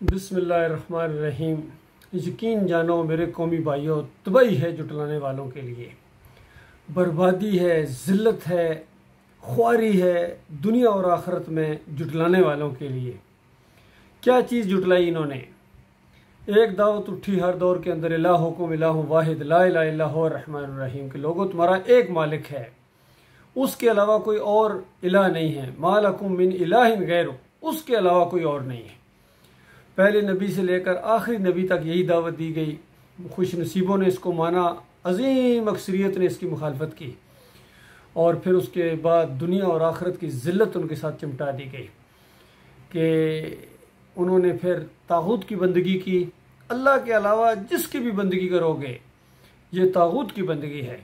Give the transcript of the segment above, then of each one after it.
بسم اللہ الرحمن الرحیم۔ یقین جانو میرے قومی بھائیوں، تباہی ہے جٹلانے والوں کے لیے، بربادی ہے، ذلت ہے، خواری ہے دنیا اور آخرت میں جٹلانے والوں کے لیے۔ کیا چیز جٹلائی انہوں نے؟ ایک دعوت اٹھی ہر دور کے اندر، الہکم الہ واحد لا الہ الا هو الرحمن الرحیم، کہ لوگوں تمہارا ایک مالک ہے، اس کے علاوہ کوئی اور الہ نہیں ہے، ما لکم من الہ غیرہ، اس کے علاوہ کوئی اور نہیں ہے۔ پہلے نبی سے لے کر آخری نبی تک یہی دعوت دی گئی، خوش نصیبوں نے اس کو مانا، عظیم اکثریت نے اس کی مخالفت کی، اور پھر اس کے بعد دنیا اور آخرت کی ذلت ان کے ساتھ چمٹا دی گئی کہ انہوں نے پھر طاغوت کی بندگی کی۔ اللہ کے علاوہ جس کی بھی بندگی کرو گے یہ طاغوت کی بندگی ہے،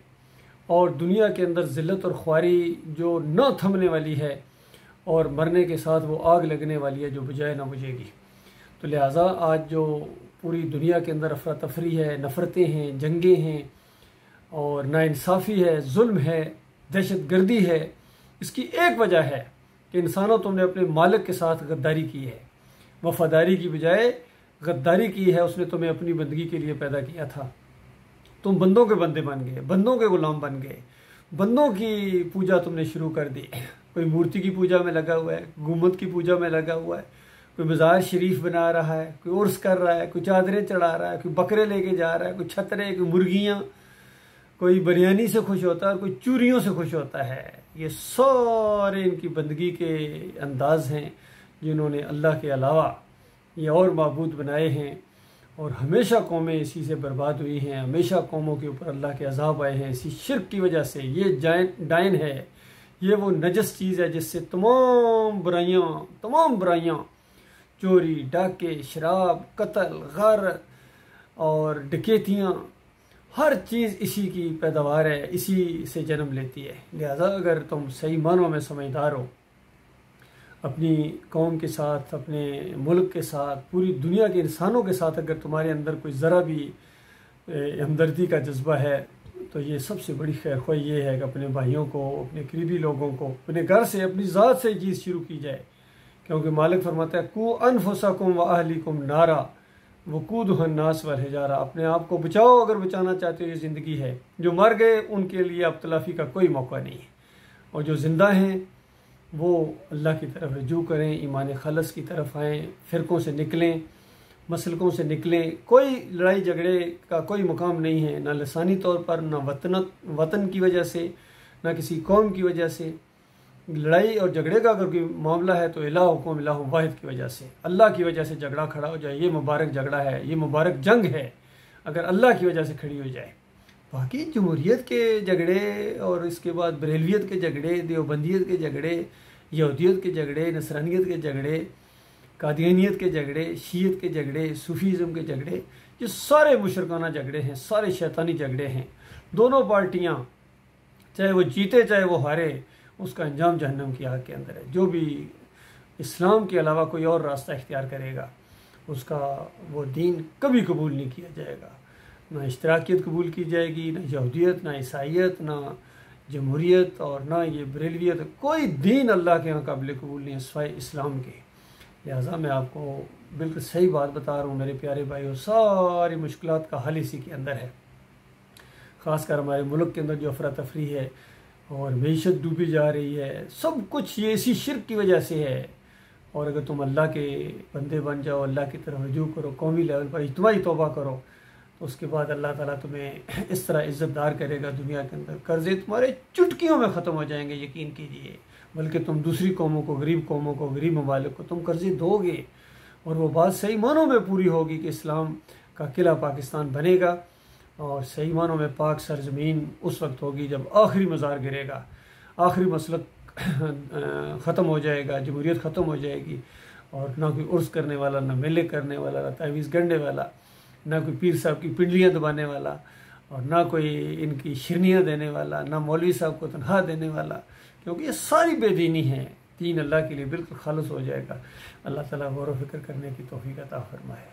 اور دنیا کے اندر ذلت اور خواری جو نہ تھمنے والی ہے، اور مرنے کے ساتھ وہ آگ لگنے والی ہے جو بجائے نہ بجھے گی۔ تو لہٰذا آج جو پوری دنیا کے اندر افراتفری ہے، نفرتیں ہیں، جنگیں ہیں، اور ناانصافی ہے، ظلم ہے، دہشت گردی ہے، اس کی ایک وجہ ہے کہ انسانوں تم نے اپنے مالک کے ساتھ غداری کی ہے، وفاداری کی بجائے غداری کی ہے۔ اس نے تمہیں اپنی بندگی کے لیے پیدا کیا تھا، تم بندوں کے بندے بن گئے، بندوں کے غلام بن گئے، بندوں کی پوجا تم نے شروع کر دی۔ کوئی مورتی کی پوجا میں لگا ہوا ہے، گنبد کی پوجا میں لگا ہوا ہے، کوئی مزار شریف بنا رہا ہے، کوئی عرس کر رہا ہے، کوئی چادریں چڑھا رہا ہے، کوئی بکرے لے کے جا رہا ہے، کوئی چھترے، کوئی مرغیاں، کوئی بریانی سے خوش ہوتا ہے، کوئی چوریوں سے خوش ہوتا ہے۔ یہ سارے ان کی بندگی کے انداز ہیں جنہوں نے اللہ کے علاوہ یہ اور معبود بنائے ہیں، اور ہمیشہ قومیں اسی سے برباد ہوئی ہیں، ہمیشہ قوموں کے اوپر اللہ کے عذاب آئے ہیں اسی شرک کی وجہ سے۔ یہ ڈائن ہے، یہ وہ نجس چیز ہے جس سے تمام برائیاں چوری، ڈاکے، شراب، قتل، غارت اور ڈکیتیاں، ہر چیز اسی کی پیداوار ہے، اسی سے جنم لیتی ہے۔ لہذا اگر تم صحیح معنوں میں سمجھدار ہو، اپنی قوم کے ساتھ، اپنے ملک کے ساتھ، پوری دنیا کے انسانوں کے ساتھ اگر تمہارے اندر کوئی ذرا بھی ہمدردی کا جذبہ ہے، تو یہ سب سے بڑی خیر خواہی یہ ہے کہ اپنے بھائیوں کو، اپنے قریبی لوگوں کو، اپنے گھر سے، اپنی ذات سے یہ چیز شروع کی جائے، کیونکہ مالک فرماتا ہے قو انفسکم واہلیکم نارا وقودھا الناس والحجارہ، اپنے آپ کو بچاؤ اگر بچانا چاہتے ہو۔ یہ زندگی ہے، جو مر گئے ان کے لیے اب تلافی کا کوئی موقع نہیں ہے، اور جو زندہ ہیں وہ اللہ کی طرف رجوع کریں، ایمان خالص کی طرف آئیں، فرقوں سے نکلیں، مسلکوں سے نکلیں۔ کوئی لڑائی جھگڑے کا کوئی مقام نہیں ہے، نہ لسانی طور پر، نہ وطن کی وجہ سے، نہ کسی قوم کی وجہ سے۔ لڑائی اور جھگڑے کا اگر کوئی معاملہ ہے تو الہکم الہ واحد کی وجہ سے، اللہ کی وجہ سے جھگڑا کھڑا ہو جائے، یہ مبارک جھگڑا ہے، یہ مبارک جنگ ہے اگر اللہ کی وجہ سے کھڑی ہو جائے۔ باقی جمہوریت کے جھگڑے، اور اس کے بعد بریلویت کے جھگڑے، دیوبندیت کے جھگڑے، یہودیت کے جھگڑے، نصرانیت کے جھگڑے، قادیانیت کے جھگڑے، شیعت کے جھگڑے، صوفیزم کے جھگڑے، یہ سارے مشرکانہ جھگڑے ہیں، سارے شیطانی جھگڑے ہیں۔ دونوں پارٹیاں چاہے وہ جیتے چاہے وہ ہارے، اس کا انجام جہنم کی آگ کے اندر ہے۔ جو بھی اسلام کے علاوہ کوئی اور راستہ اختیار کرے گا، اس کا وہ دین کبھی قبول نہیں کیا جائے گا، نہ اشتراکیت قبول کی جائے گی، نہ یہودیت، نہ عیسائیت، نہ جمہوریت، اور نہ یہ بریلویت۔ کوئی دین اللہ کے یہاں قابل قبول نہیں ہے سوائے اسلام کے۔ لہٰذا میں آپ کو بالکل صحیح بات بتا رہا ہوں میرے پیارے بھائیوں، ساری مشکلات کا حل اسی کے اندر ہے۔ خاص کر ہمارے ملک کے اندر جو افراتفری ہے اور معیشت ڈوبی جا رہی ہے، سب کچھ یہ اسی شرک کی وجہ سے ہے۔ اور اگر تم اللہ کے بندے بن جاؤ، اللہ کی طرف رجوع کرو، قومی لیول پر اجتماعی توبہ کرو، تو اس کے بعد اللہ تعالیٰ تمہیں اس طرح عزت دار کرے گا دنیا کے اندر۔ قرضے تمہارے چٹکیوں میں ختم ہو جائیں گے، یقین کیجئے۔ بلکہ تم دوسری قوموں کو، غریب ممالک کو تم قرضے دو گے، اور وہ بات صحیح معنوں میں پوری ہوگی کہ اسلام کا قلعہ پاکستان بنے گا، اور صحیح معنوں میں پاک سرزمین اس وقت ہوگی جب آخری مزار گرے گا، آخری مسلک ختم ہو جائے گا، جمہوریت ختم ہو جائے گی، اور نہ کوئی عرس کرنے والا، نہ میلے کرنے والا، نہ تعویذ گنڈے والا، نہ کوئی پیر صاحب کی پنڈلیاں دبانے والا، اور نہ کوئی ان کی شرنیاں دینے والا، نہ مولوی صاحب کو تنخواہ دینے والا، کیونکہ یہ ساری بے دینی ہیں۔ دین اللہ کے لیے بالکل خالص ہو جائے گا۔ اللہ تعالیٰ غور و فکر کرنے کی توفیق عطا فرمائے۔